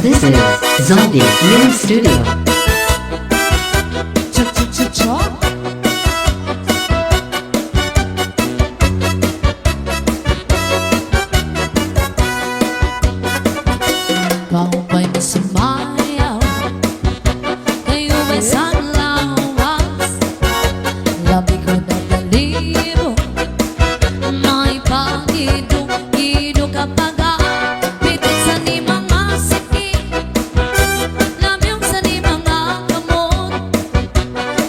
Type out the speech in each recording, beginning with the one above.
This is Zombie Mini Studio. Kau may sumayaw, kayo may sanlawas, labi ko na balibo, may pag-idog-idog kapag pitik sa ni mga sikip, lamyong sa ni mga kamot,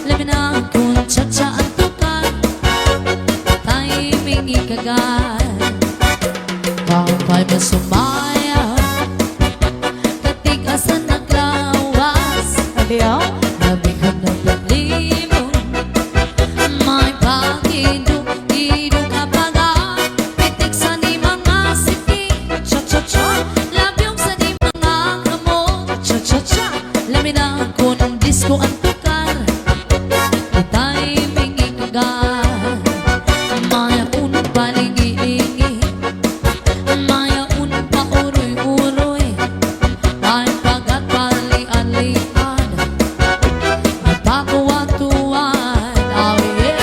labi na kung tsa-tsa ang tukad, timing ikagad. Kau may sumayaw, katigasan ng lawas, labi ko na balibo, may pag-idog-idog kapag pitik sa ni mga sikip, cha-cha-cha, labyong sa ni mga kamot, cha-cha-cha, labi na kung disco ang tukar, di timing ikagad, maya unong palingi-lingi, maya unong pauroy-uroy, ay pagat pali-alian, nagpakuwatuan, awit.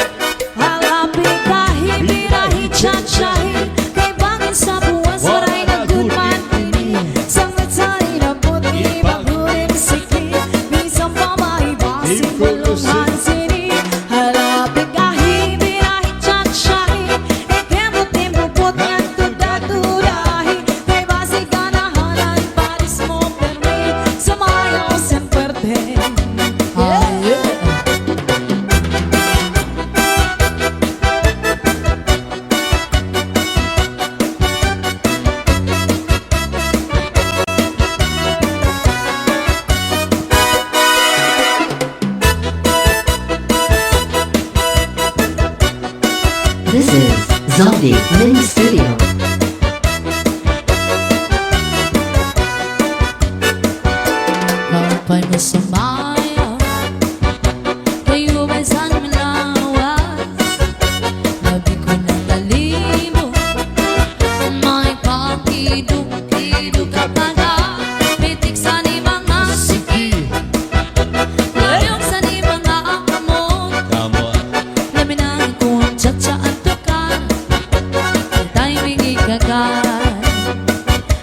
Halapi kahit birahi tsatsyahin, kay bangin sa buwan saray na gudman ini, sangat sari na puti bagurin sikip, minsan pa maibasin bulungan sini. Halapi kahit birahi tsatsyahin, ikemot-imot ngan tuda-tudahin, kay basi ganahanan paris mo permi, samayaw sen puerte. This is Zombie Mini Studio. Kau pa'y masumayaw, kayo ba'y sanlawas, labi ko na balibo, may pag-idog-idog kapag pitik sa ni mga sikip, layong sa ni mga kamot, labi na kung tsa-tsa ang tukar, di timing ikagad,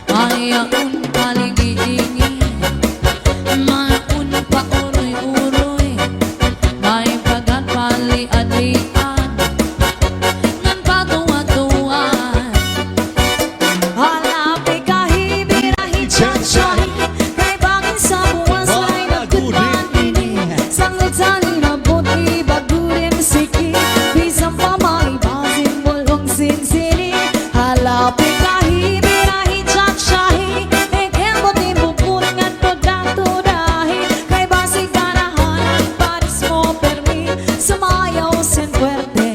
maya un palingi-lingi, maun pa uroy-uroy, may pagat pali-alian, ngan patuwa-tuwan. Halapi kahit birahi tsatsyahin, kay bangin sa buwan saray na gudman ini, sangat sali na puti bagurin sikip, bisan pa maibasin bulong sinsini. Halapi kahit birahi tsatsyahin, ikemot-imot ngan tuda-tudahin, kay basi ganahanan paris mo permi, samayaw sen puerte.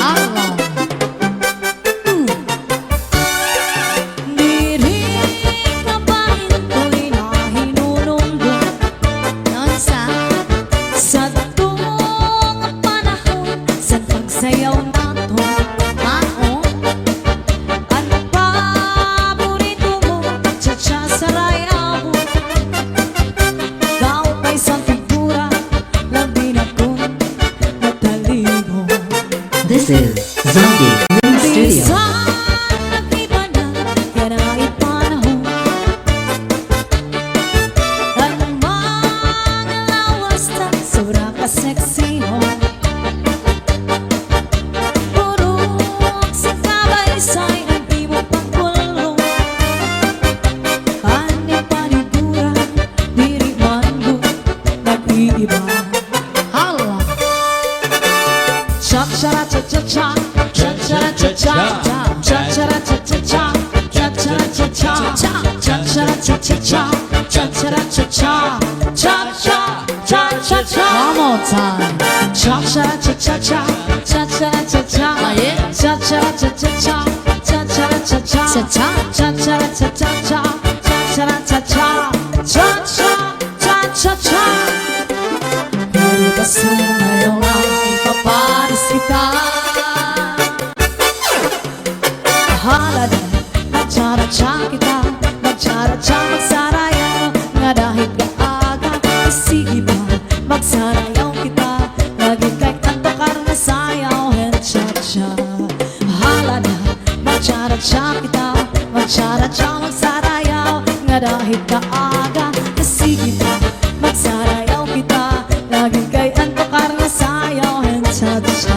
Allah, Diri ka pa hinto'y na hinulunggong nonsa, sa tuong panahon sa pagsayaw nato. maon, Ano paborito mo? Cha-cha saray amo. Kau kay sa figura, labi na kung nataligo. This is Zombie Mini Studio. Bisan nagiba na yan ay panahon, ang mga lawas na sobra ka sexy ho. Purok sa kabaysay ang di mo pagkulong, ani panigura, diri man nag-iiba. Allah, Cha-cha-cha-cha-cha, cha-cha-cha-cha, cha-cha-cha-cha-cha, cha-cha-cha-cha, cha-cha-cha-cha, cha-cha-cha-cha, cha-cha-cha-cha. one more time, Cha-cha-cha-cha-cha, cha-cha-cha-cha, Aye. cha-cha-cha-cha-cha, cha-cha-cha-cha, Cha-cha. cha-cha-cha-cha-cha, cha-cha-cha-cha, cha-cha-cha-cha. Pero basta ngayon ay paparis kita. Ha halala magtsara-tsa kita, magtsara-tsa magsarayaw nga dahil kaaga sige ba magsarayaw kita lagi kay kantakar na sayaw and cha-cha halala magtsara-tsa kita, magtsara-tsa magsarayaw nga dahil kaaga sige ba magsarayaw kita lagi kay kantakar na sayaw and cha-cha.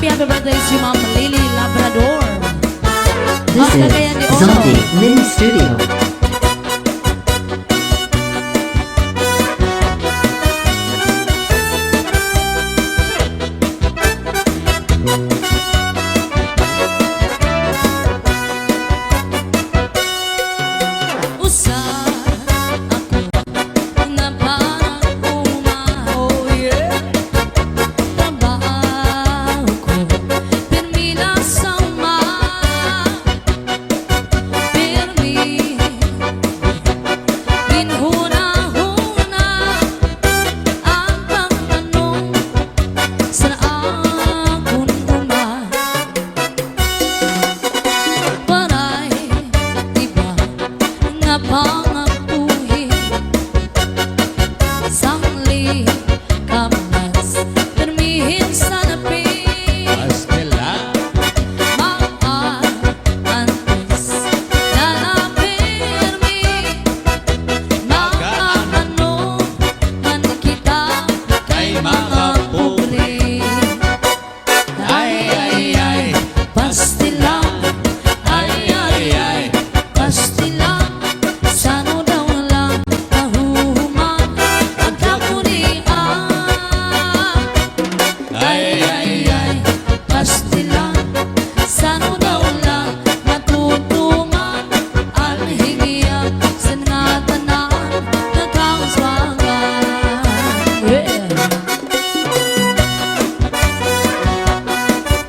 Happy birthday si Ma'am Lily Labrador. This Cagayan de is Oro. Zombie Mini Studio.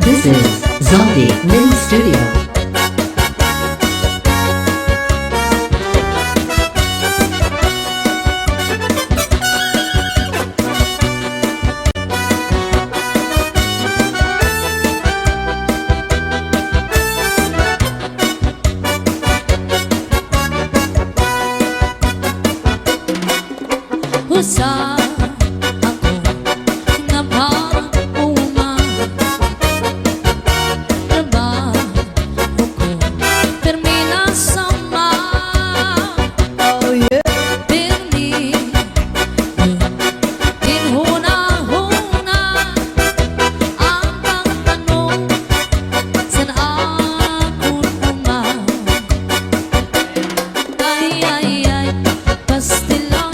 This is Zombie Mini Studio. Usa ako na parang uma trabaho ko termina sama oh yeah perni inhuna-huna ang mga tanong saan akong uma ay pastilan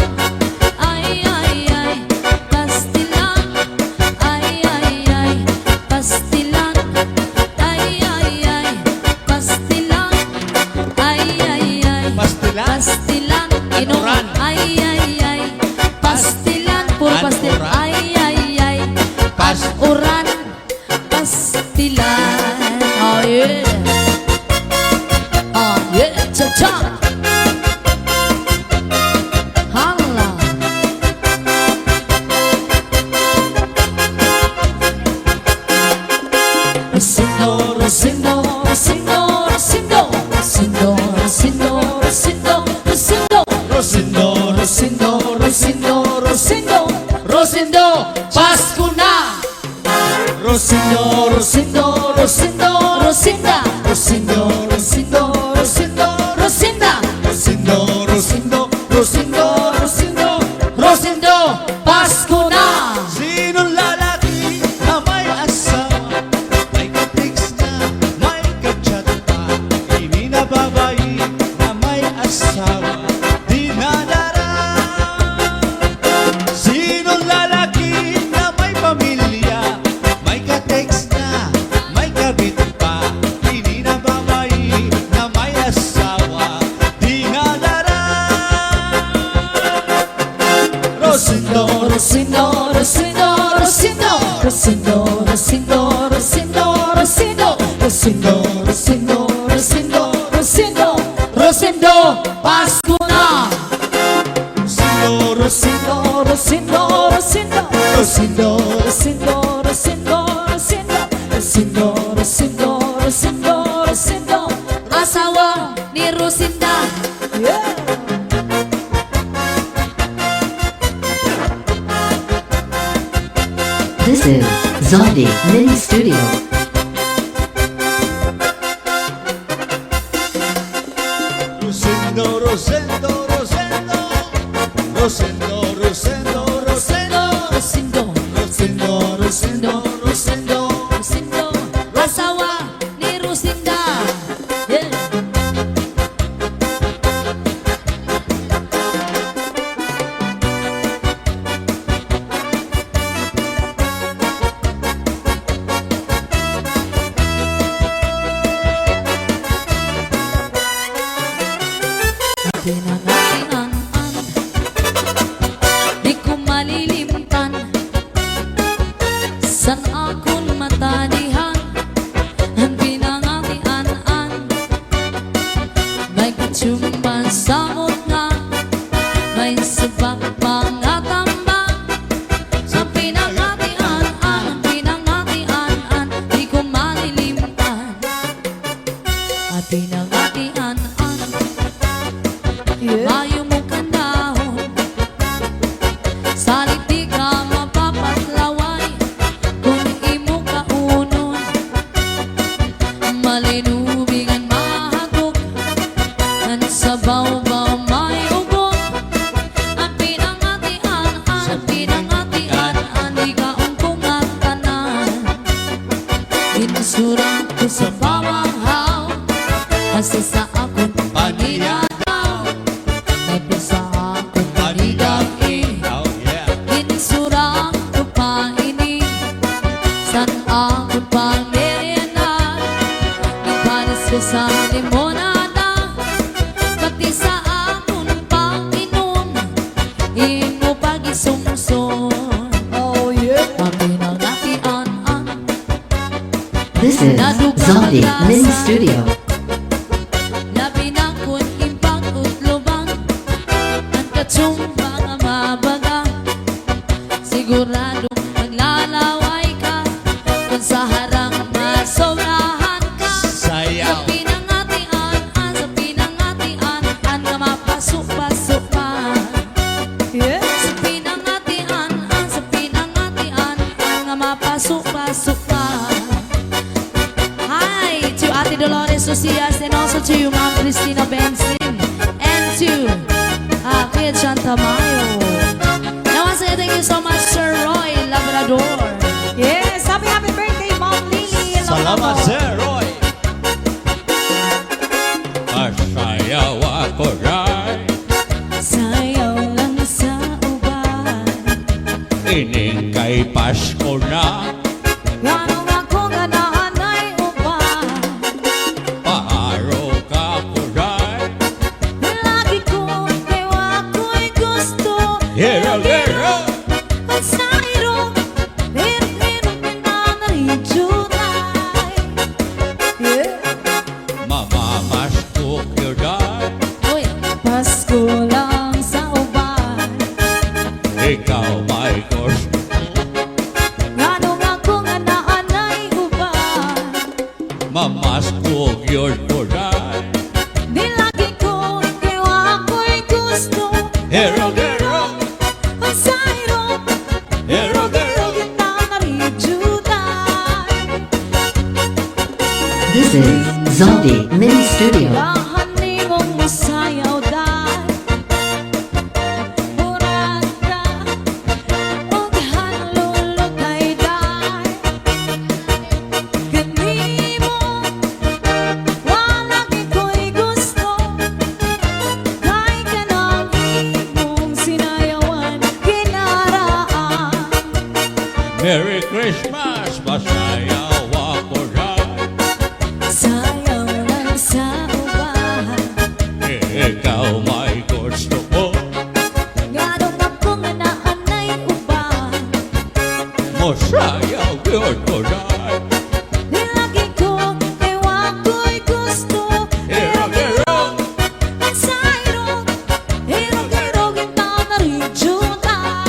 pastilan, inuran, pastilan, puro pastil, uran, pastilan, oh yeah, cha-cha, hala, rosindo, rosindo, rosindo, rosindo, rosindo, rosindo, rosindo. Rosindo, Rosindo, Rosindo, Rosindo, Rosindo, Pasko na! Rosindo, Rosindo, Rosindo, Rosinda, Rosindo, Rosindo, Rosindo, Rosinda, Rosindo, Rosindo, Rosindo, Rosindo, Rosindo, Pasko na! Sinong lalaki na may asawa, may ka-text na, may ka-chat pa, hindi na babae na may asawa, di nadara. Sinong lalaki na may pamilya, may ka-text na, may kabit pa, hindi na babae na may asawa, di nadara. Rosindo, Rosindo, Rosindo, Rosindo, Rosindo, Rosindo, Rosindo, Rosindo, Rosindo, Rosindo, Rosindo, Rosindo, Rosindo, Pasko na! Rosindo, Rosindo, Rosindo, Rosindo, Rosendo, Rosendo, Rosendo, Rosendo, Rosendo, Rosendo, Rosendo, Rosendo. Asawa ni Rosinda. Yeah. This is Zaldi Mini Studio. Rosendo, Rosendo, Rosendo, Rosendo, Rosendo, Rosendo, Rosindo, Rosendo, Rosendo, Rosendo. Rosindo. Asawa ni Rosinda. Yeah. Pinangatian, di ko malilimtan. San akong matalihan, ang pinangatian, may katsumban sa mukha, may sabak mga tambang. Sa pinangatian, di ko malilimtan. At pinangatian, mayo mo kandahon, salit di ka mapapatlaway, kung imo ka unon, malinubingan mahagok, ang sabaw-baw may ugok. Ang pinangatian, di ka ungkong at tanan. Insurang ko sa pamanghaw, kasi sa akong panginataw. Nabisa akong panigagin, Oh yeah. insurang ko pa ini. San ako pa merienda, ipanis ko sa limonada. Pati sa akong Panginoon, imo pag-isungsong. Oh yeah. Ang pinangatian, This is Zaldi Mini Studio. labi na kun impang utloban, ang katsumba nga mabaga. Siguradong maglalaway ka, kung sa harang masobrahan ka. Sa Sayaw. pinangatian, nga mapasok-pasok pa. Yeah. Sa pinangatian, nga mapasok-pasok pa. Hi to Ate Dolores Socias and also to you, Ma'am Cristina Benzin, and to Kuya Chanta Mayo. Now, once again, thank you so much, Sir Roy Labrador. Yes, happy birthday, Mom Lily. Salamat, Sir Roy. Asayaw ako rin, Sayaw lang sa uban. ining kay Pasko na, Ganong ako nga naanay uban. paaro ka ko rin. Lagi ko ewa ko'y gusto. Hero, hero. At sa iro, hirap-hirap pinanaridyunay. Yeah. Mamamasko ko rin, Uy, Pasko lang sa uban. ikaw may gusto. Ganong ako nga naanay uban. Mamasko yun ko rin. Di lagi ko ewa ko'y gusto. Hero, hero. At sa iro, Hero, hero. pinanaridyunay. This is Zaldi Mini Studio. Bahani mong masayaw dahil Muranda og hanlulutay dahil Kanimo wala ko'y gusto. Kay kanang imong sinayawan kinaraan. Merry Christmas, masayaw ako rin. Sayaw lang sa uban. Ikaw may gusto ko. Ganong ako nga naanay uban. Masayaw yun ko rin. Di lagi ko ewa ko'y gusto. Hero, hero. At sa iro, hirog-hirog yung tanaridyunay.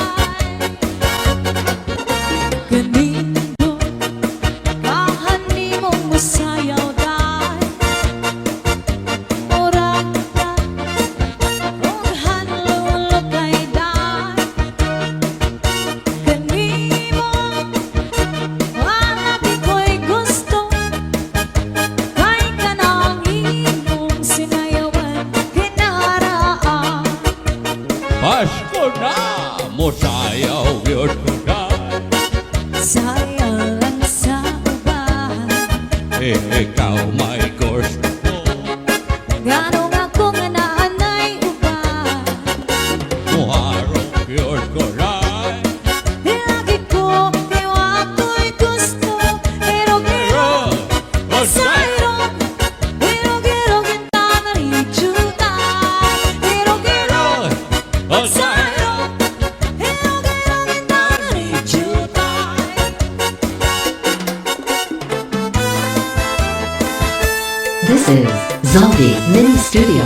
is Zaldi Mini Studio. I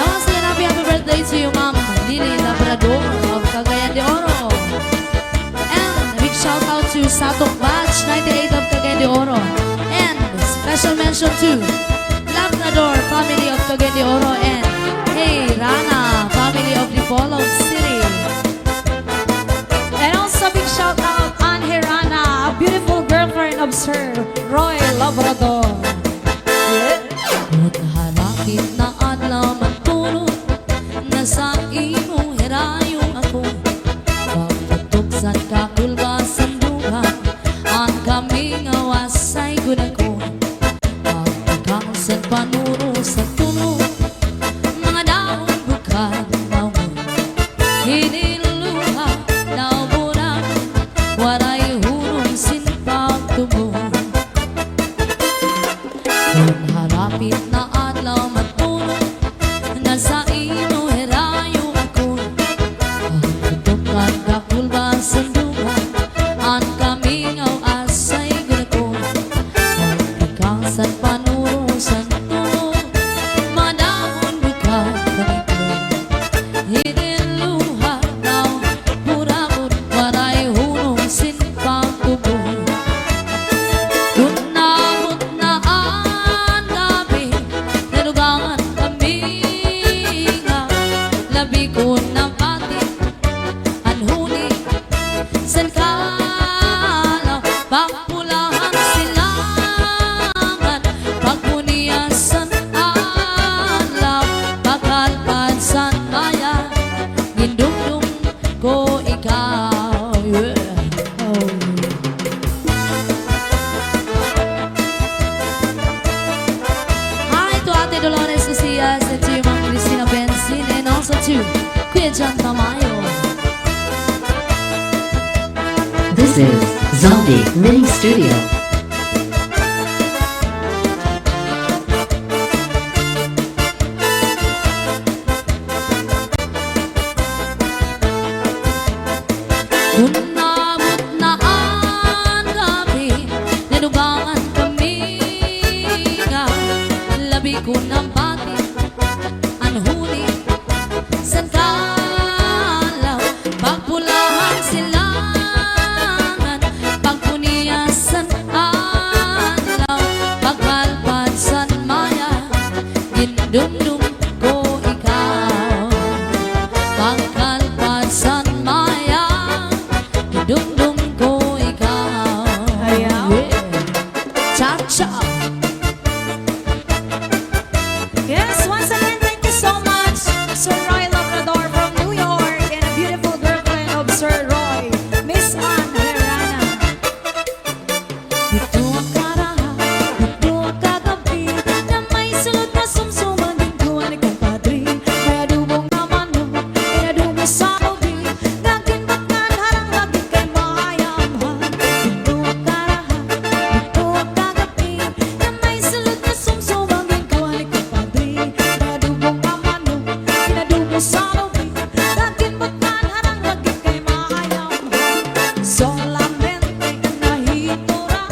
want to say happy birthday to you, Ma'am Lily Labrador of Cagayan de Oro. And a big shout out to Satok Batch 98 of Cagayan de Oro. And special mention to Labrador family of Cagayan de Oro and Hey Rana family of Dipolog City. And also big shout out on Hirana, a beautiful girlfriend of Sir Roy Labrador. At harapit na adlaw magtulog na sa imong hirayo ako. Pagtutuksan ka kulbasan duha ang kaming awasay gunako. Pagkakasan panuro sa tunog mga daon bukad mawon. Hiniluha daw burang waray hurong sinpag tubong. Kung harapit na adlaw matulog na sa ino herayo ako. Pagtutukan ka kulbasan duha ang kamingaw asay gunako. Pagkakasan panuro sa tunog madahon bukad kanito. Hiniluha daw burabot waray hunong sinpang tubong. Kung nabot na ang gabi, nalugangan kami nga labi ko na pati ang huni sa kalaw. Pagpulahan silangan, pagpuniyasan alaw, pagkalpansan maya, gindumdum ko ikaw. Yeah. Oh. Hi to Ate Dolores Socias and to Ma'am Cristina Benzin and also to Kuya John Tamayo. This is Zaldi Mini Studio. Kung nabot na ang gabi, nalugangan kami nga labi ko ng pati ang huni sa kalaw. Pagpulahan silangan, pagpuniyasan alaw, pagkalpansan maya, gindumdum ko ikaw. Pagkalpansan maya, gindumdum ko ikaw. Ayaw. Yeah. Cha-cha. Yes, once again, thank you so much, Sir Roy Labrador from New York, and a beautiful girlfriend of Sir Roy, Miss Ann Herrana. Ito ang karaha, ito ang kagabi, na may sulot na sumsuman din ko ang ikapadri. Kaya dubong naman no, kaya dubong sa ubi, naging bakal harang lagi kay mayamhan. Ito ang karaha, ito ang kagabi, na may sulot na sumsuman din ko ang ikapadri. Kaya dubong naman no, kaya dubong sa ubi, naging bakal harang lagi kay mayamhan. Solamente nahitura,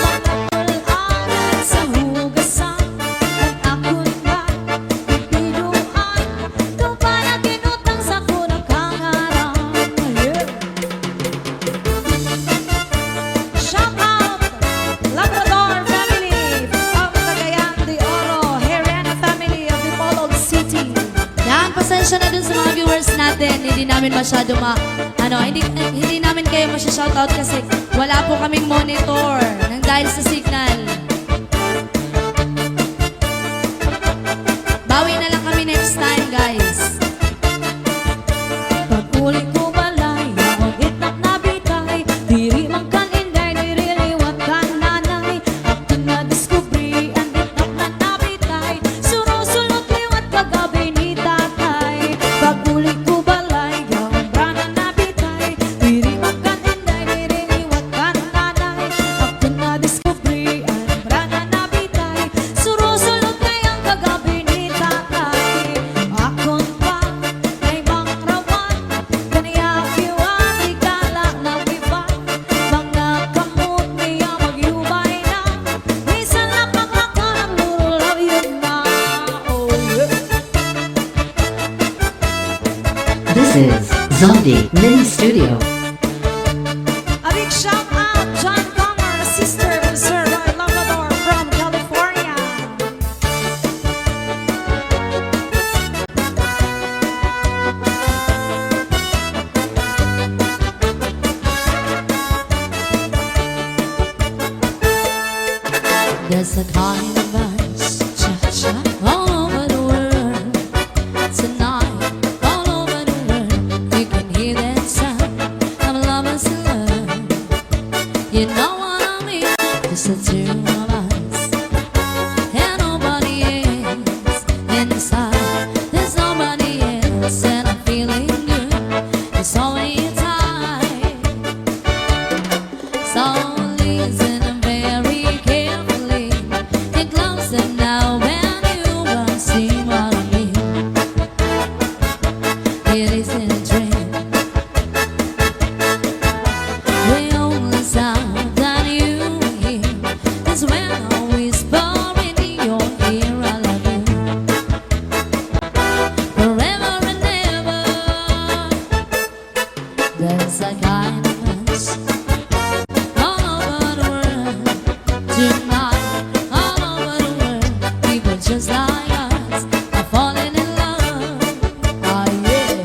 pagkapal-aral sa hugasan, at ako na pipinuan, ito para ginutang sa kunang kangarang. Yeah. Shout out, Labrador family of Cagayan de Oro, Herrana family of Dipolog City. Yan, pasensya na dun sa mga viewers natin. Hindi namin masyado hindi namin kayo masya-shoutout kasi wala po kaming monitor nang dahil sa signal. Bawi na lang kami next time, guys. Pag-uli ko balay, ang itak na bitay, diri man kan inday, diri liwat kan nanay. Ako na diskubri, ang itak na nabitay, surusulot liwat kagabi ni tatay. Pag-uli ko balay, ang brana na bitay, diri man kan inday, diri liwat kan nanay. Ako na diskubri, ang brana na bitay, surusulot kay ang kagabi ni tatay. Ako Zaldi Mini Studio. A big shout out, John Comer, sister of Sir Roy Labrador from California. There's a kind of us, cha-cha, all over the world. Tonight, all over the world, you can hear that sound of lovers in love. You know what I mean? It's the two of us, and nobody else inside. There's nobody else, and I'm feeling good. It's only time. So listen very carefully. Get closer now when you will see what I mean. It isn't a dream. The only sound that you hear is when I whisper in your ear, I love you forever and ever. There's a kind of us all over the world tonight, all over the world. People just like us are falling in love. Oh yeah.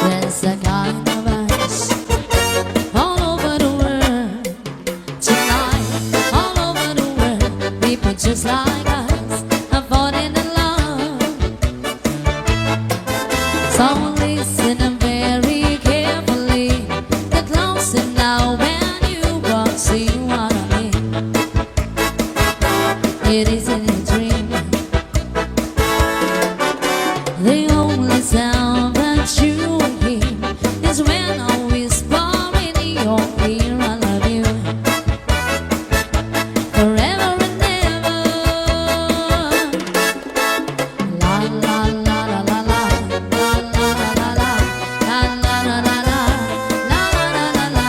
There's a kind of us all over the world tonight, all over the world. People just like us are falling in love. So listen very carefully. Get closer now when you will see what I mean. It isn't a dream. The only sound that you hear is when I whisper in your ear, I love you forever and ever. La la la la la la, la la la la la, la la la la la, la la la la la,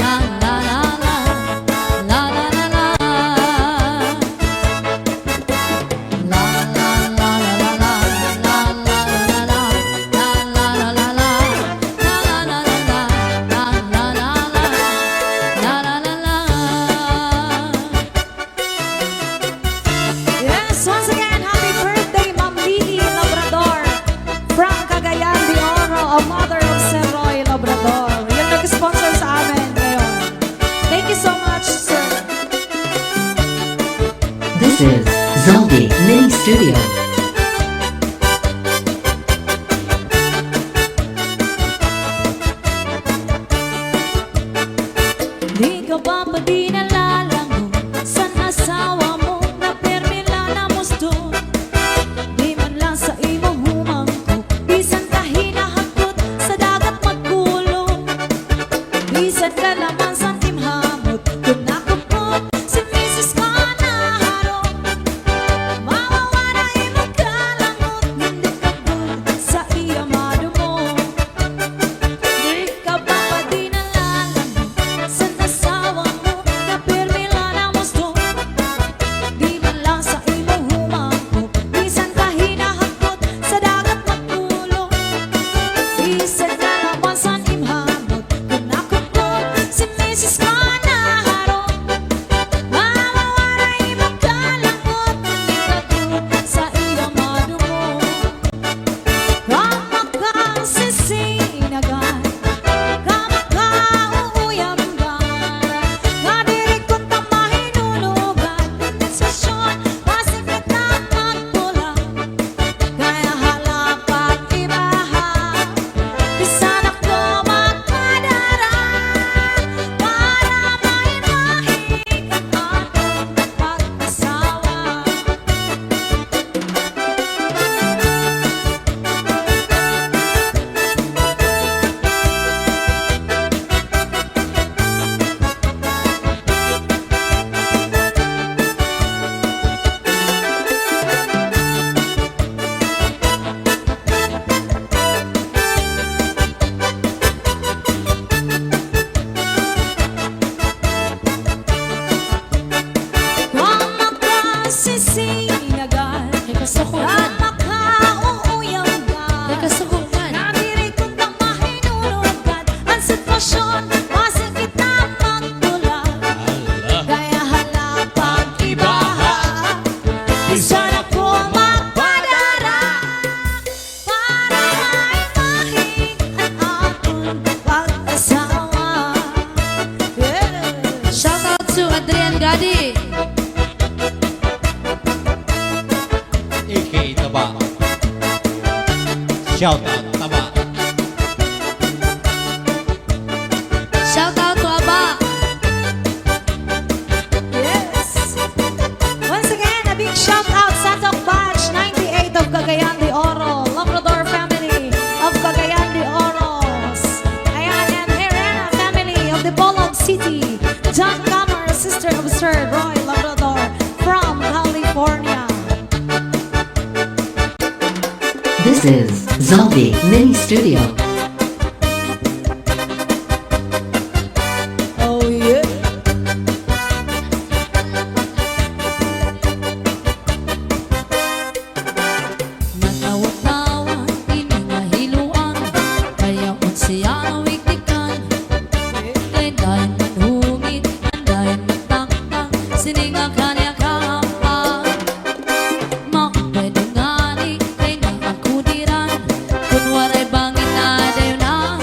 la la la la, la la la la. La la la la la la, la la la la la, la la la la la, la la la la la, la la la la la, la la la la. Yes, once again, happy birthday, Ma'am Lily Labrador from Cagayan de Oro, a mother of Sir Roy Labrador. Yung nag-sponsor sa amin ngayon. Thank you so much, sir. This is Zaldi Mini Studio. Di ka ba pa di nalalango sa asawa mo na permila na musto? Di man lang sa imo humangko, bisan ka hinahagot sa dagat magkulong. Bisan ka naman sa timhamot, kung nakupot si Mrs. Manaharo. Mawawa na imo kalangot, hindi ka bud sa iyamado mo. Di ka ba pa di nalalango sa asawa mo na permila na musto? Di man lang sa imo humangko, bisan ka hinahagot sa dagat magkulong. Bisan ka naman sa timhamot, kung nakupot si Mrs. emosyon, masakit na magtulad. Kaya hala pag-ibaha, di sana ko magpadara. Para maimahin ang aking pag-asawa. Yeah. Shout out to Adrian Gadi. A.K. Taba. Shout out, Taba. Shout out to Aba. Yes. Once again, a big shout out sa Tok Batch 98 of Cagayan de Oro, Labrador family of Cagayan de Oros. Ayan, and Herrera family of the Bolog City. John Camer, sister of Sir Roy Labrador from California. This is Zombie Mini Studio. Oh yeah. Natawa-tawa, iningahiluan, kaya unsiya na wiktikan. Kay dahil manhungit, dahil magtangtang, sininga kanya kahampan. Makapwede nga ni, kay nakakudiran, kung waray bangin na dayo na.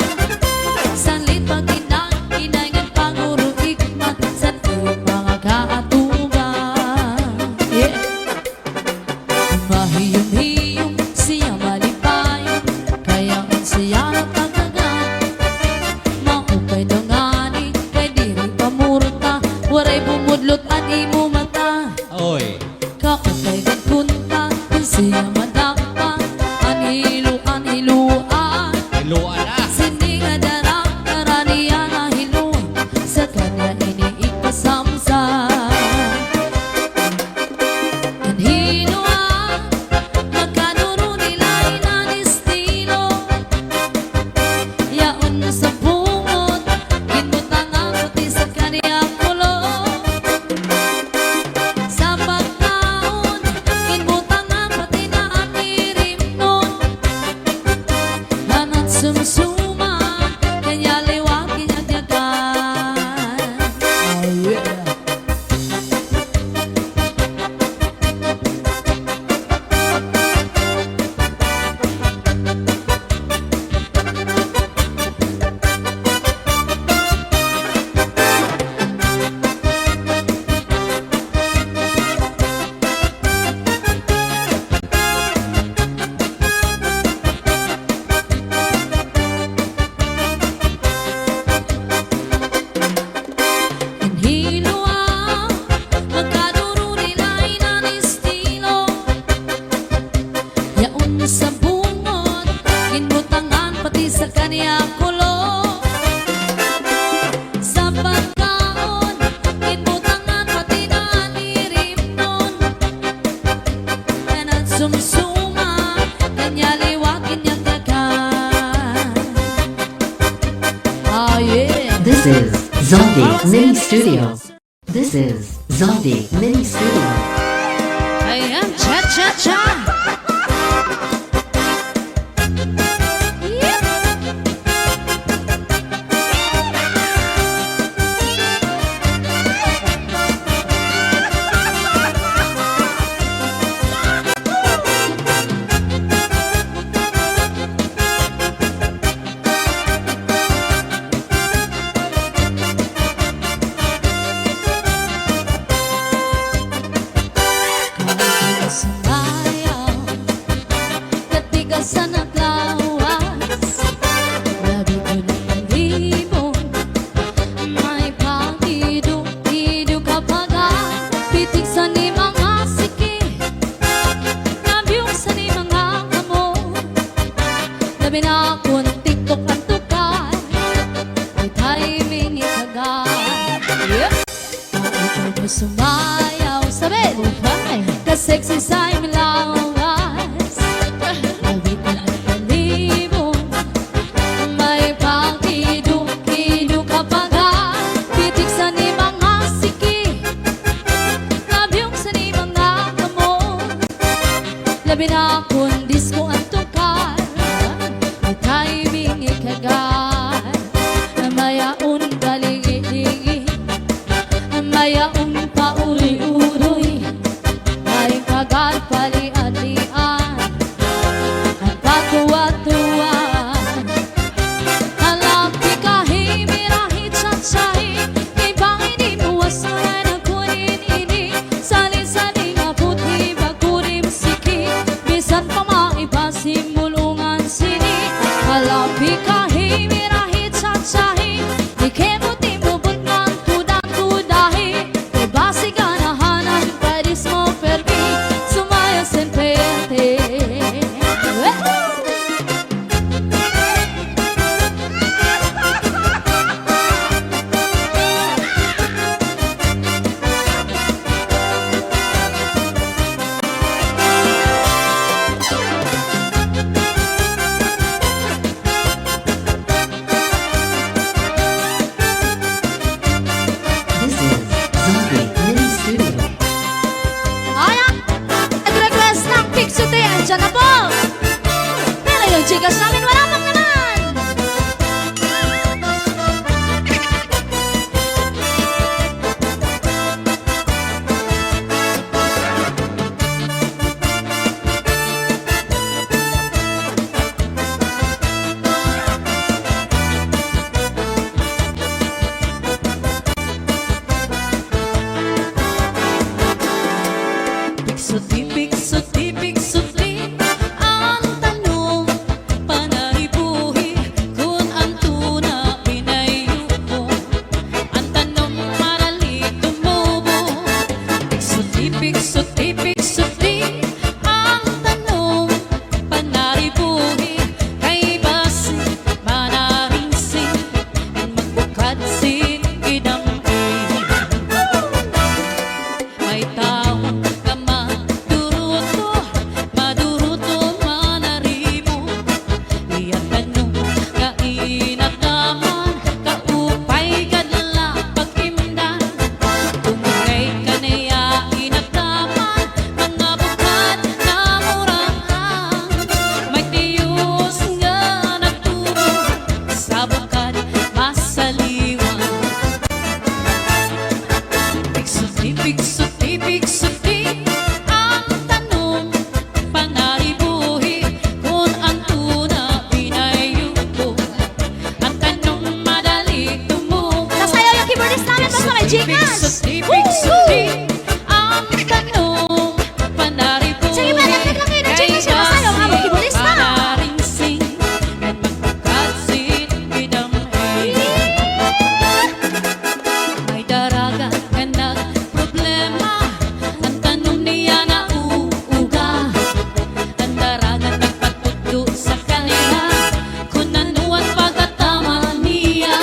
Sanlit pag-inang, inayngan panguro ikmat, sa tuwing mga kaatuban. Yeah. Mahiyong-hiyong siya malipayong, kaya ang siya natagagan. Maupay dangani, kay diri pamurta, waray bumudlot at imo mata. Oy. Kaupay gagkunta, kung siya madakpa, anhiluan. Iluan na. Sininga darang, karaniya na hiluan, sa kanya iniipasamsa. Anhiluan, magkanuro nila inan estilo. Yaon na sa bungot, ginbutang ang puti sa kanya kulo. Sa pagkaon, ginbutang ang pati na ang irimnon. Hanat sumsuma, kanya liwag kinyagyagan. Oh yeah. Hinhiluan, magkaduro nila inan estilo. Yaon sa bungot, ginbutangan pati sa kanya kulo. Sa pagkaon, ginbutangan pati na anirimnon. Kanat sumsuma, kanya liwag kinyagyagan. Oh yeah. This is Zombie Mini Studio. This is Zombie Mini Studio. Ayan, cha-cha-cha! Yep. Sumayaw, katigas sa naglawas, labi ko ng palibong, may pag-iduk-iduk kapag pitik sa ni mga siki, nabiyong sa ni mga kamo, labi na ako ng tiktok ang tukay, may timing ikagay. Yep! Makikay ko sumayaw, sabi, ka-sexy sa iyong lawas, labi ko ng palibong, may pag-iduk-iduk kapag pitik sa ni mga siki, nabiyong sa ni mga kamo, labi na akong disco ang tukar, may timing ikagar, mayaon kalingi-lingi, mayaon pauri-uroy, may kagat pali-alian, at patuwa-tuwan. Alapi kahimirahi tsatsahi, kay bangin di muwasaran ang kunin ini, sali-sali nga puti bagurim siki, bisan pa maiba simulungan sini. Alapi kahimirahi tsatsahi, ikebuti mubot ng tudang-tudahi, kay basi ganahanan pwedis mo permi, sumaya sen pente. This is Zombie Mini Studio. Ayan! Nag-request ng Pixute, andyan na po! Pero yung chikas namin maramang naman! Piksuti, piksuti, piksuti, ang tanong panaribuhi kung ang tuna pinayuko. Ang tanong marali tumubo. Piksuti, piksuti, piksuti, ang tanong panaribuhi kay basi manaringsing ang magbukad sin idamay. May tao ka maduruto, maduruto manaribo. Iyan tanong kainat naman, kaupay kadala pag-imdan. Tumugay ka niya inat naman, mga bukad na murangan. May tiyos nga nagturo sa bukad masaliwan. Piksuti, piksuti, piksuti, ang tanong panaribuhi kung ang tuna pinayuko. Ang tanong madali tumubo. Nasayaw yung keyboardist namin, basta may chikas! Piksuti, piksuti, ang tanong panaribuhi. Sige ba, naglag lang kayo ng chikas yung nasayaw, mga keyboardista! Manaringsing at magpagkatsin idamay. May daraga ka nagproblema, ang tanong niya na uuga. Ang daraga nagpatudlo sa kanila, kung ano ang pagkatama niya.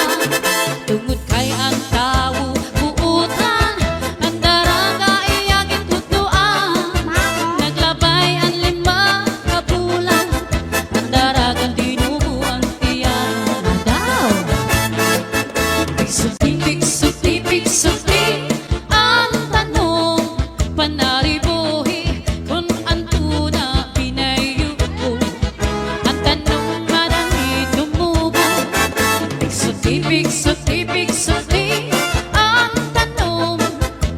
Tungod kay ang tao buutan, ang daraga iyagin tutuan. Naglabay ang 5 ka bulan, ang daragang dinugo ang tiyan. Daw! Piksuti, piksuti, piksuti, ang tanong panaribuhi kung ang tuna pinayuko. Ang tanong madami tumubo. Piksuti, piksuti, piksuti, ang tanong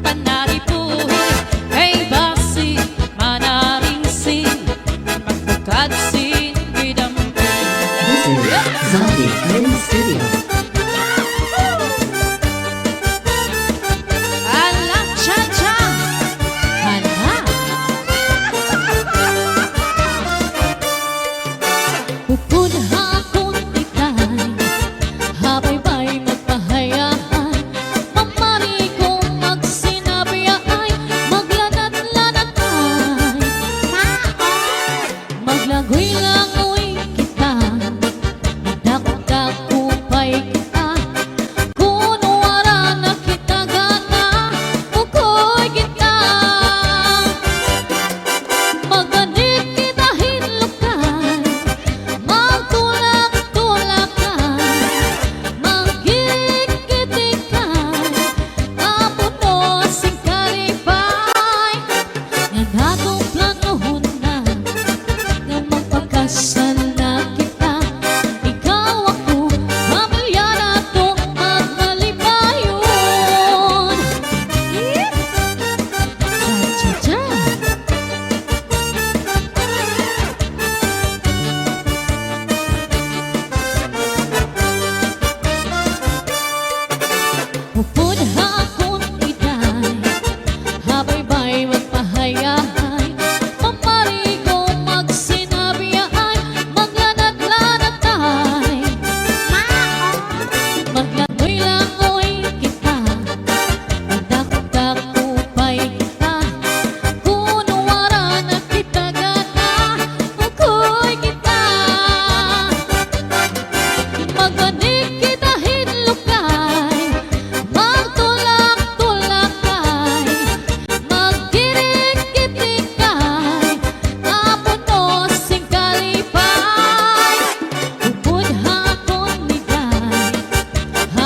panaribuhi kay basi manaringsing magbukad sin idamay. This is Zombie Mini Studio. Ala, cha-cha! Hala! Pupun akong tikay, habay-bay magpahayag.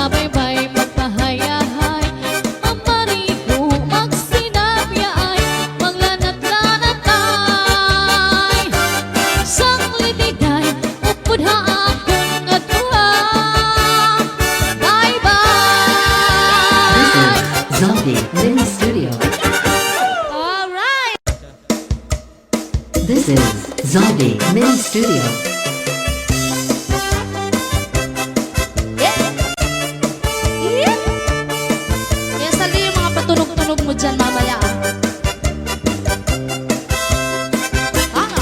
Mabaybay magpahayahay ang marigo magsinabiyay maglanat-lanatay sang litiday upod haakong atuha. Bye-bye. This is Zombie Mini Studio. Alright! This is Zombie Mini Studio. Yeah! Yeah! Kaya sali yung mga patunog-tunog mo dyan mamaya. Ah!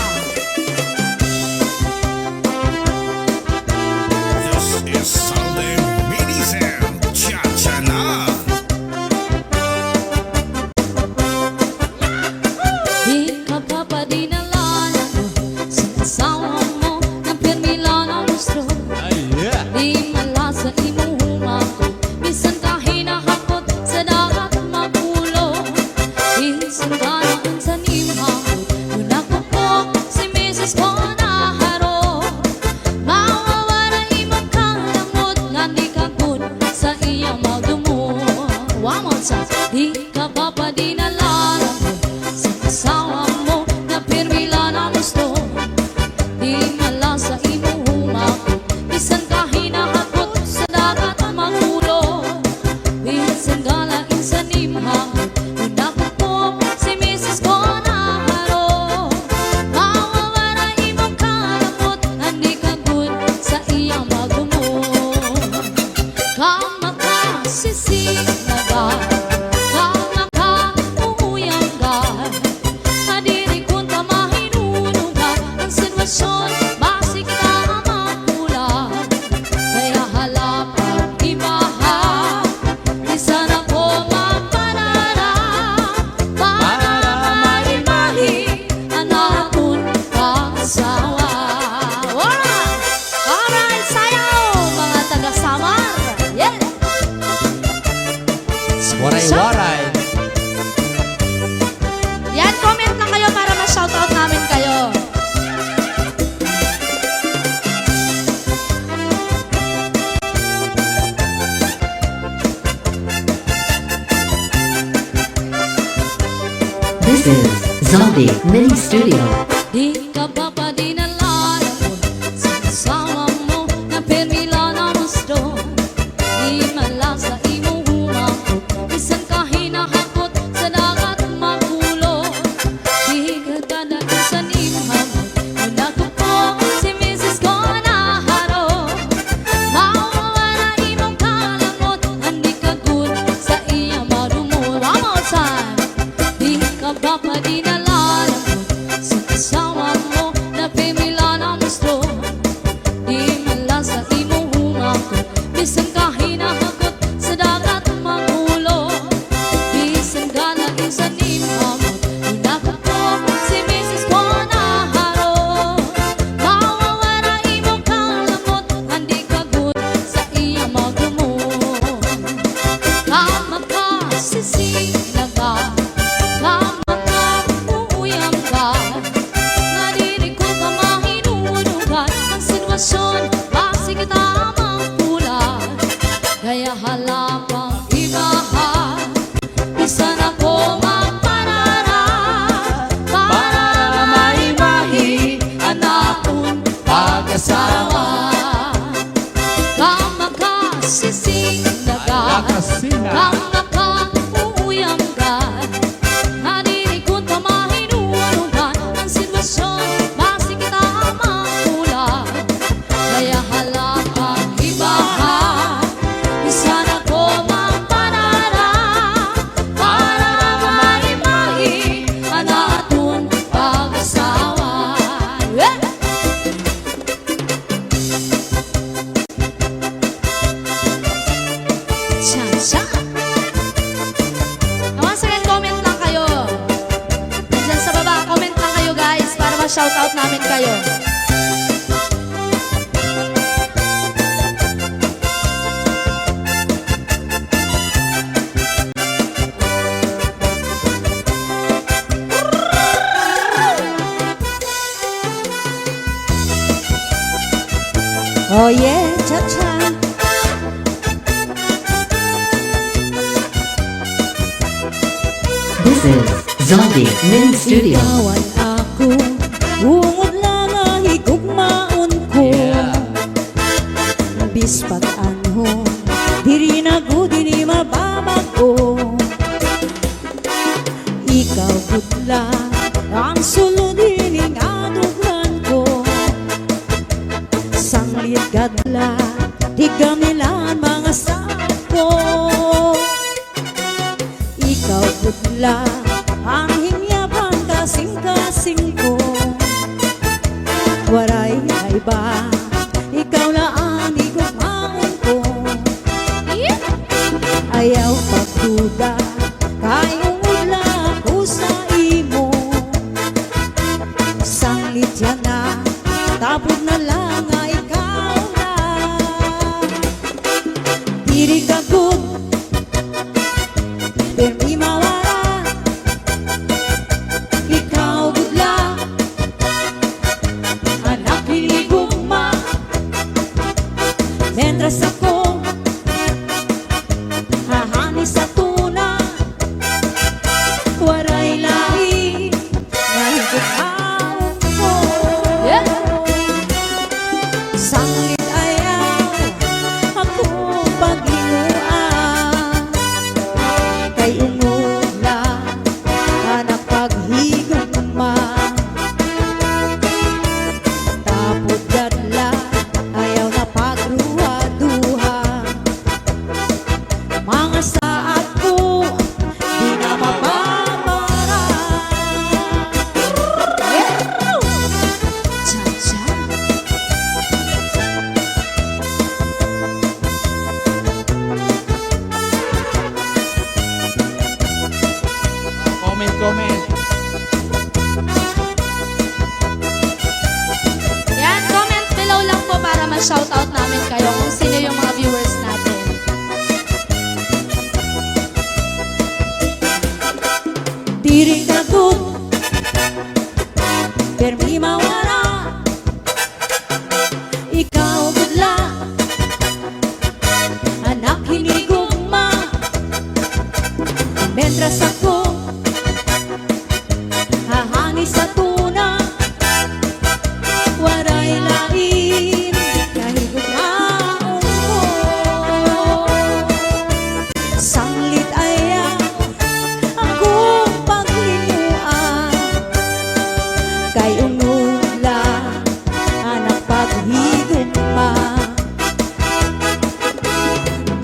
This is Sunday Minisan Cha-Cha na. Di ka pa pa dinalala sa asawa mo ng permila ng gusto. Ay, yeah. Di malasa inuhumako bisan ka hinahakot sa dagat magulo. Bisan ka naan sa nimhakot yun ako po si Mrs. ko naharo. Mawawala imong kalamot nga di ka good sa iyang magdumo. One more time. Di ka pa pa dinalala sa asawa mo na permila na gusto. Di malasa inuhumako bisan ka hinahakot sa dagat magulo. Bisan galain sa nimhakot yun ako po si Mrs. ko naharo. Mawawala imong kalamot hindi ka good sa iyang magdumo. Kama ka sisinaga, kama ka uuyangga, nadiri kung tamahinunuga ang sitwasyon, basi kita mapula. Kaya halapang ibaha, isa na ko mapanara, para maimahi ang akong pag-asawa. Alright, sayaw mga taga-Samar. Yeah! Waray-waray. Yan, comment lang kayo para ma-shoutout namin kayo. This is Zombie Mini Studio. Di ka pa pa dinalala mo sa asawa mo na permila na gusto. Di malasa imong humako bisan ka hinahakot sa dagat magulo. Di ka kadaan sa nimhakot yun ako po si Mrs. ko naharo. Mawawala imong kalamot hindi ka good sa iyang madumo. One more time. Di ka pa pa dinalala mo sa asawa mo na pimila ng gusto. Di malasa imong humako bisan ka hinahakot sa dagat magulo. Bisan galain sa nimhamot yun ako po si Mrs. ko naharo. Mawawala imong kalamot hindi ka good sa iyang magdumo. Kama ka sisinaga, kama ka uuyam ka, nadiri ko ka mahinunugan ang sitwasyon, basi kita mapula. Kaya halapang ibaha, bisan ako mapanara, para maimahi ang akong pag-asawa. Kama ka sisinaga, kama ka uuyam ka, nadiri kung tamahinunugan ang sitwasyon, basi kita mapula. Kaya halapang ibaha, bisan ako mapanara, para maimahi ang atong pag-asawa. Yeah! Cha-cha! Once again, comment lang kayo. Diyan sa baba, comment lang kayo guys para ma-shoutout namin kayo. Oh yeah, cha-cha. Zombie Mini Studio. Ikawan ako, ungod lang ang higugmaon ko. Bispat anhon, diri na ko, diri mababago. Ikaw gudla, ang sulod ining adugan ko. Sanglit kadla, di gamilan mga sako. Ikaw gudla, ang hinyapan kasing-kasing ko. Waray ay ba, ikaw laan igugmaon ko. Ayaw pagduda, kay umula ko sa imo. Sanglit yan na, tapos na lang ay ikaw na. Diri ka good, permi mawara. Ikaw gudla, anak hinigugma. Mentras ako hahani sa tuna, waray lahi nga higugmaon ko. Sanglit ayaw ako pag-inuan, kay umula anak paghigugma. Tapos dadla ayaw na pagruha-duha. Mga saat ko di na mapapara. Cha-cha. Comment. Yan, comment below lang po para ma-shoutout namin kayo kung sino yung mga viewers natin. Diri ka good, permi mawara. Ikaw gudla, anak hinigugma. Mentras ako hahani sa tuna, waray lain kahigugmaon ko. Sanglit ayaw akong paglinuan, kay umula anak paghigugma.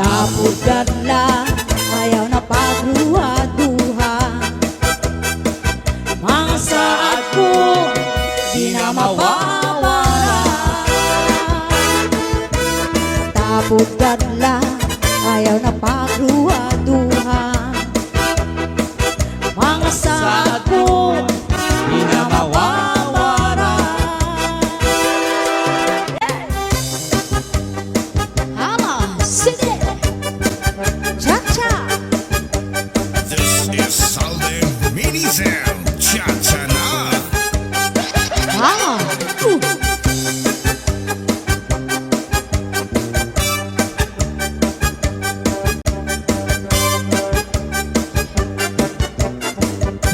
Tapos dadla ayaw na pagruha-duha. Mga saat ko di na mawawala. Tapos dadla ayaw na pagruha-duha. Mga saat ko Di na mawawala. Hama, sige! cha-cha. This is Salde Minizem Cha-Cha Na. Hama!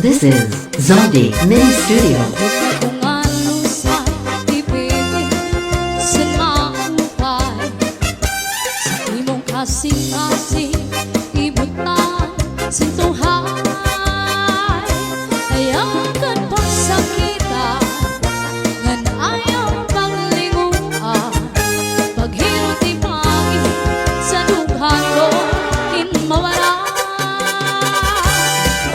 This is Zombie Mini Studio. Kung ano sa ibig sinaupay, sa imong kasing-kasing ibig na sintuhay. Ayaw kan pagsakita, ngan ayaw paglinguan, paghilot ipangin sa dughan ko in mawala.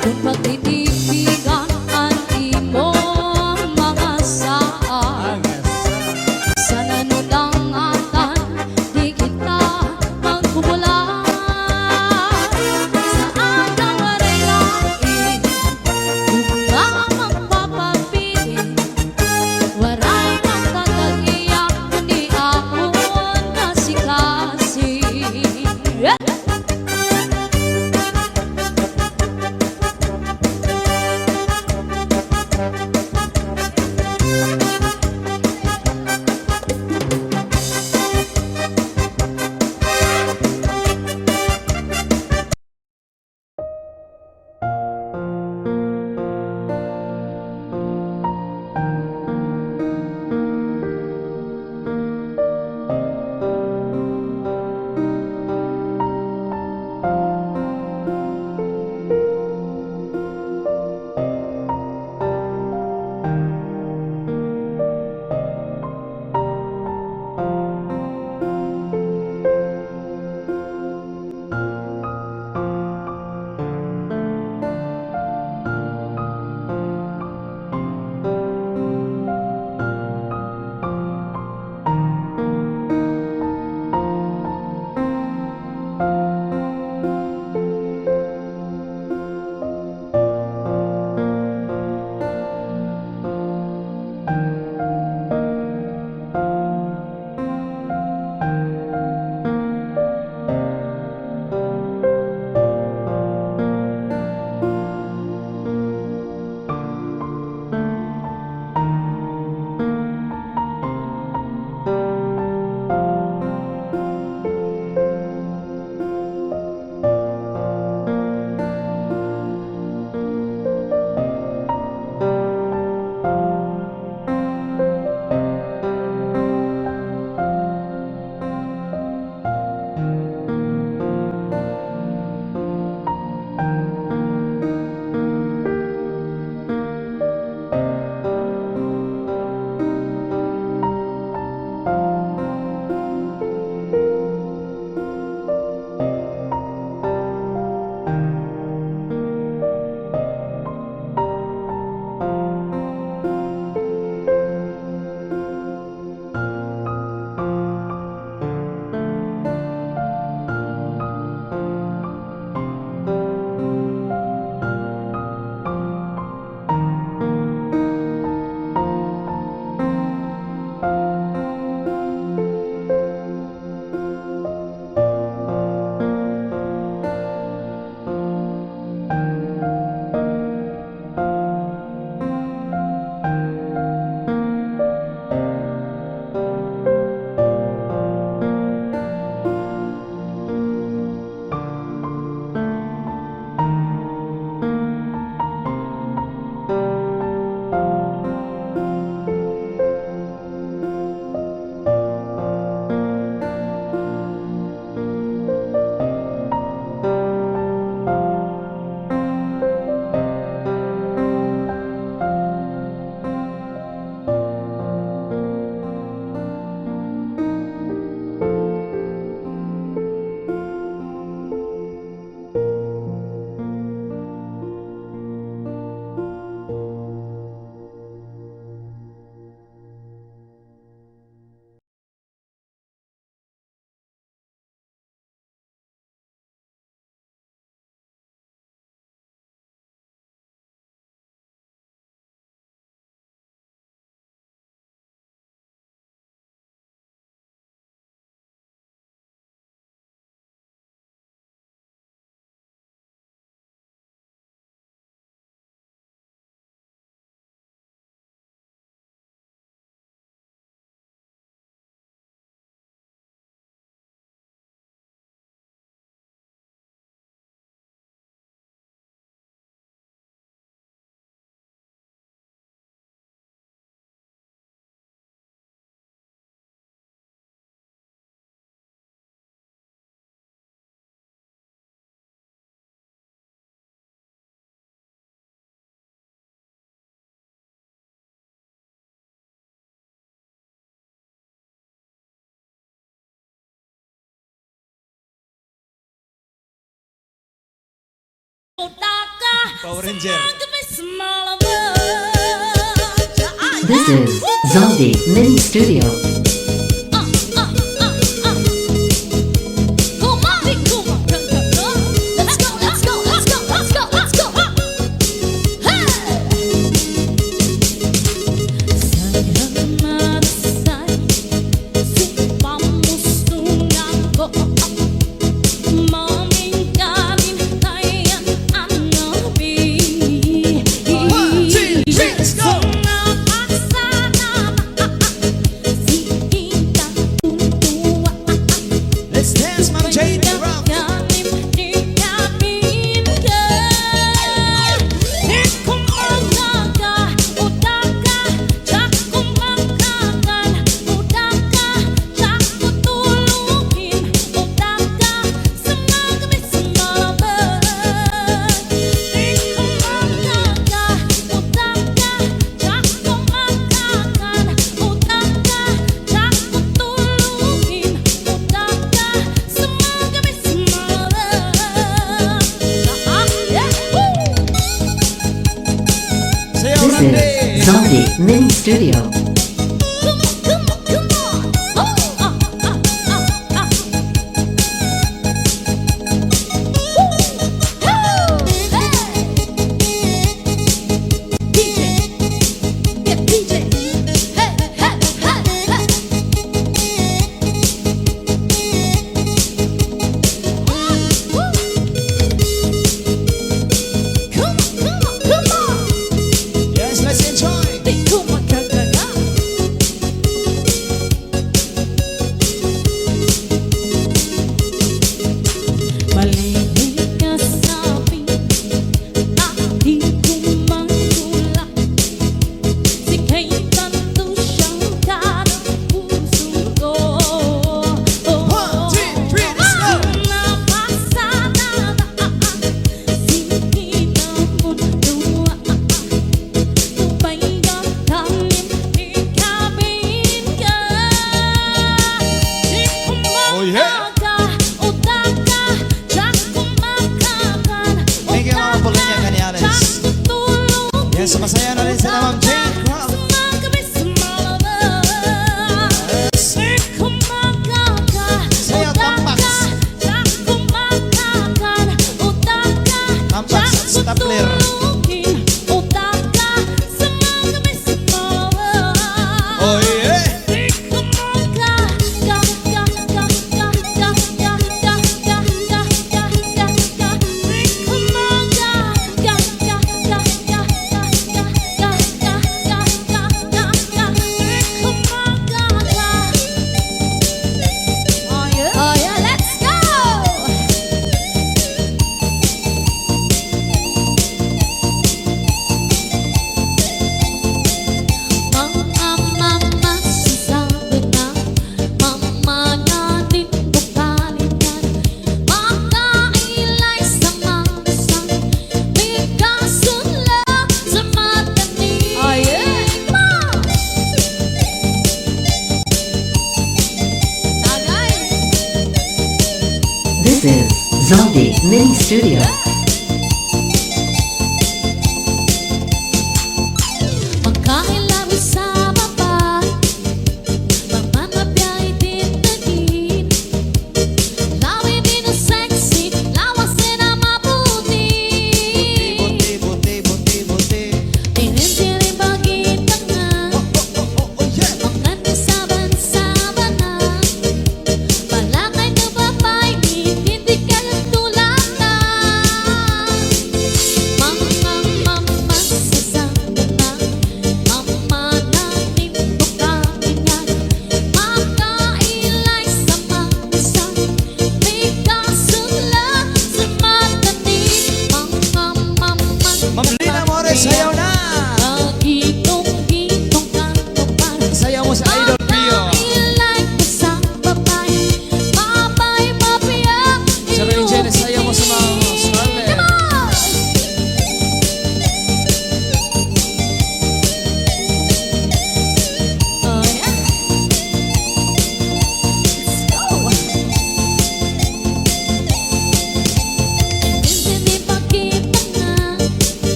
Kung pagtitipigan ang imong mga saan, sa nanulangatan di kita magkumulan. Power Ranger. This is Zombie Mini Studio. Let's dance, Ma'am Jane. Rock. This is Zombie Mini Studio. Yes, let's enjoy. One, two, three, let's go. Oh yeah. Thank you mga pulunya Canales. Yan, sumasaya na rin sila Ma'am Jane Crump. Yes. Sayaw Tampax. Tampax at Stapler. Oh yeah. Oh yeah, let's go! Mama, sasabi na mama natin bukalikan. Makailay sa magasan, bigkasunla sa matanig. Oh yeah! This is Zombie Mini Studio. Magkailaw sa baba, mamanapyay tintagin. Lawin din ang sexy, lawasin ang mabuti. Buti, buti, buti, buti. Tirin-tirin bagita nga, Oh yeah. magkandi saban-saban na. Palakay ka ba, hindi ka tulad na.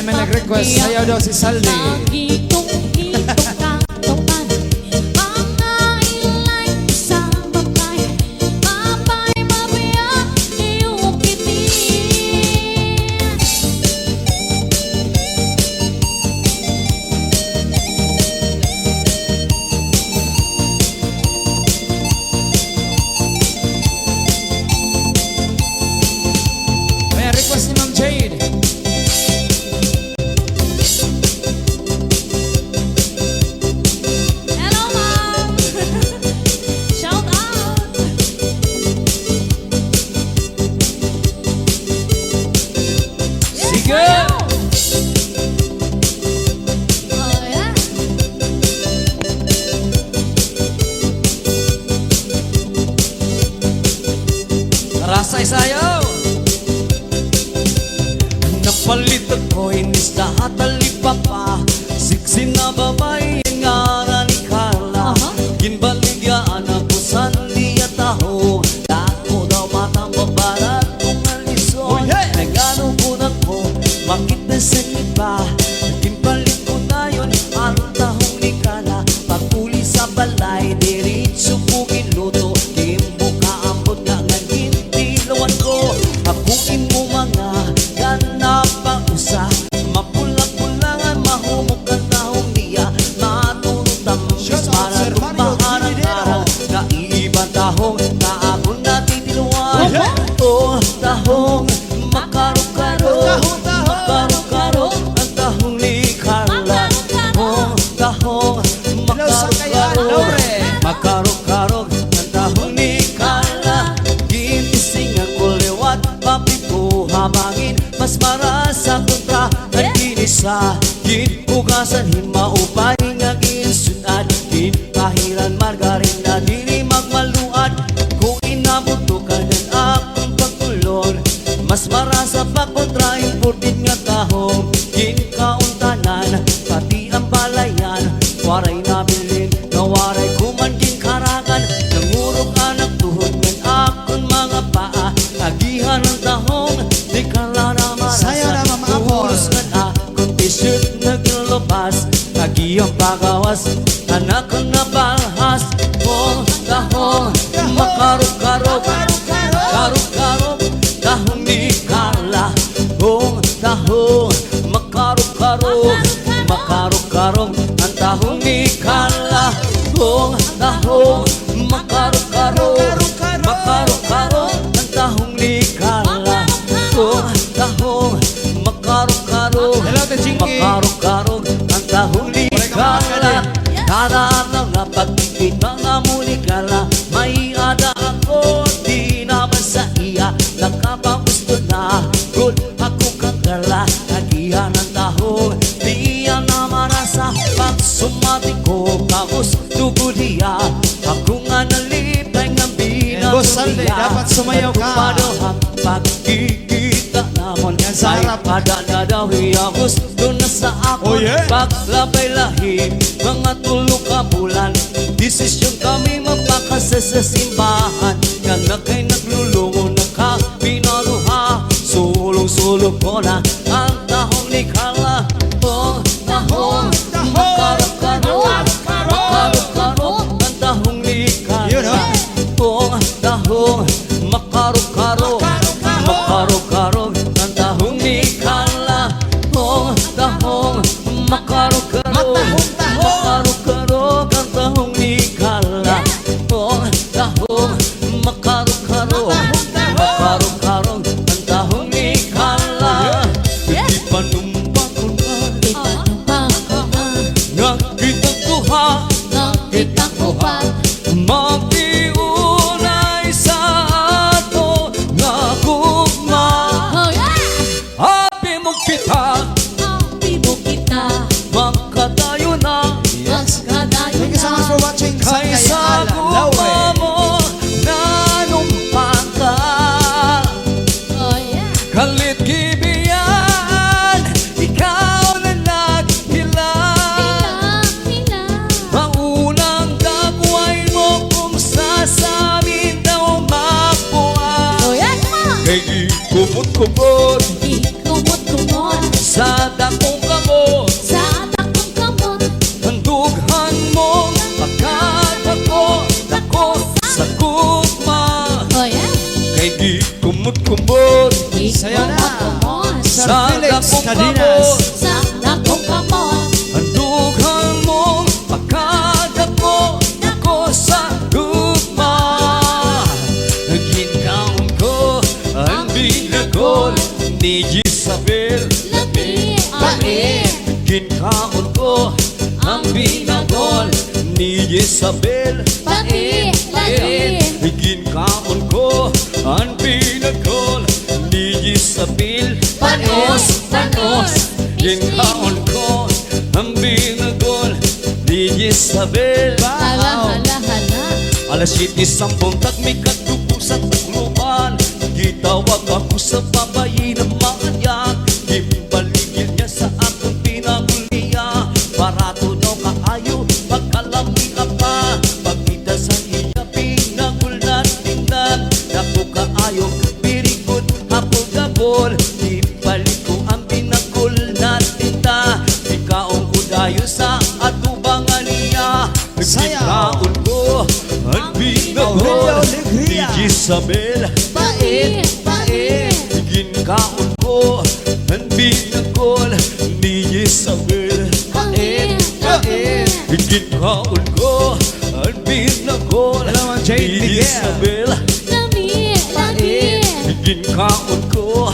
may nag-request. Sayaw daw si Saldi. Itong-itong kantongan, mga ilay sa babay, babay mabiyak iyong kitin. May request ni Ma'am Jade. Hello, Mom! Shout out! Sige! Oh, yeah. Rasa'y sayaw! Napalit ako inis na hatalipapa, siksi na babae nga ni Carla. Ginbaligyan ako sa liya taho, dako daw matang babarat kung alison. Nagano po na ko, makita sa iba, ginbalit ko na yun, ang tahong ni Carla. Paguli sa balay, diritso po giluto, kimbo kaambot nga nga hindi lawan ko. Hakuin mo mga ganap pa usa, mapula-pulangan mahumok ang tahong niya, matulog tambis para lumaharang araw. Kaibang tahong kaabon natin diluwan. Oh, tahong makarok-karok, makarok-karok ang tahong ni Carla. Oh, tahong makarok-karok, makarok-karok ang tahong ni Carla. Ginising ang kuliwat, papi ko habangin, mas marasa kontra ang kinisa. Ginpugasan himaupay nga ginsunad, ginpahiran margarin na dili magmaluad. Kung inabuto ka ng akong pagtulon, mas marasa pa kontra imported nga tahong. Ginkauntanan, pati ang balayan, waray nabilin, nawaray kuman ginkarangan. Nangurok anak tuhod ng akong mga paa, agihan ng tahong, di ka lang na marasa. Sayaw na, Mama Apple. Uros ka na, kung t-shirt naglulabas, agiyang pagawas, anak ang nabalhas. Oh, tahong, makarok-karok, karok-karok, tahong ni Carla. Oh, tahong, makarok-karok, makarok-karok, ang tahong ni Carla. Oh, tahong, makarok-karok, makarok-karok, ang tahong ni Carla. Oh, tahong, makarok-karok, Hello, Tejingi. makarok-karok, ang tahong ni Carla. Kada araw na pagkikita nga mo ni Carla, may ada ako, di naman sa iya, nakapagusto na, good ako kang Carla. Nagihan ng tahong, di yan naman nasa, pag sumati ko, kagusto ko diya, ako nga nalipay ng binang Boss Saldi, dapat sumayaw ka. Padaw pagkikita namon, Yan sa ay harap. padadadawi ako, doon na sa ako. Oh, yeah. Paglabay lahi, mga tulo ka bulan, desisyon kami mapakasa sa simbahan. Yan na kay naglulungo na ka, pinaluha, sulong-sulong ko na ang tahong ni Carla. Oh, tahong, makarok-karok, makarok-karok, ang tahong ni Yun, Carla. Oh, tahong, makarok-karok, makarok-karok, ang tahong ni Carla. Oh, tahong, makarok-karok, makarok-karok, ang tahong ni Carla. Oh, tahong, makarok-karok, makarok-karok, ang tahong ni Carla. Di pa numbang ko na, nakita ko ha, Nakita ko pa, magdiunay sa ato nga gugma. oh yeah! Happy mo kita, Pibo kita, magkatayo na, mas kadayo Thank you so much for watching. kaysa Sakay Ala, gugma Laure. mo na ginkaon ko ang binagol ni Isabel. Pati, lagi. Ginkaon ko ang binagol ni Isabel. Panos, panos. Ginkaon ko ang binagol ni Isabel. Hala, hala, hala. Alas 7 sampung tagmay katubo sa tagluban. Gitawag ako sa babayi ng mga yak. Gimbaligil niya sa akong pinaguliya. Para tunaw kaayo pagkalami ka pa. Pagkita sa iya pinagul na tingnan. Naku kaayo birikot hapol-gabol. Ibalik ko ang pinagul na tinta. Ikaong udayo sa atubangan niya. Nagkitaon ko ang binagol ni Isabel. Pait, pait. Ginkaon ko ang binagol ni Isabel. Pait, pait. Ginkaon ko ang binagol Jane ni Miguel. Isabel. Lami, lami. Ginkaon ko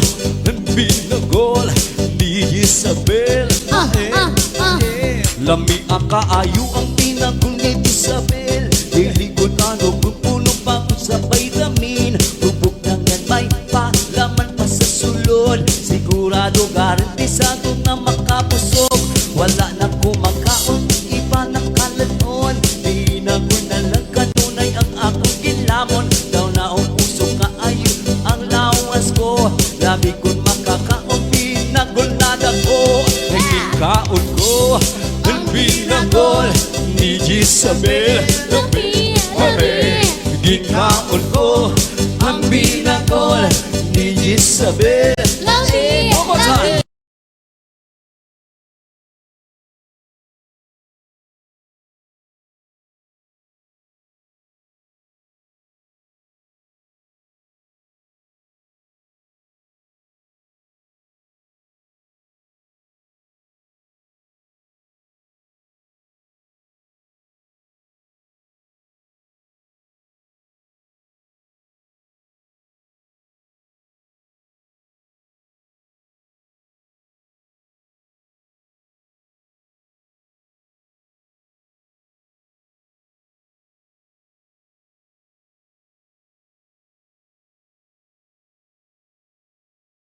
ang binagol ni Isabel. Lami ang kaayo ang pinagol ni Isabel. Diligod ano kung puno pa ko sa vitamin. Tubog na yan may palaman pa sa sulod. Sigurado garantisado na makapusok. Wala na kumakaon, iba na kalanon. Pinagol na lang kanunay ang akong gilamon. Daw na usok kaayo ang lawas ko. Lami kong makakaon, pinagol na dako. Naging ko ang binagol ni Isabel. Lami, lami. Ginkaon ko ang binagol ni Isabel.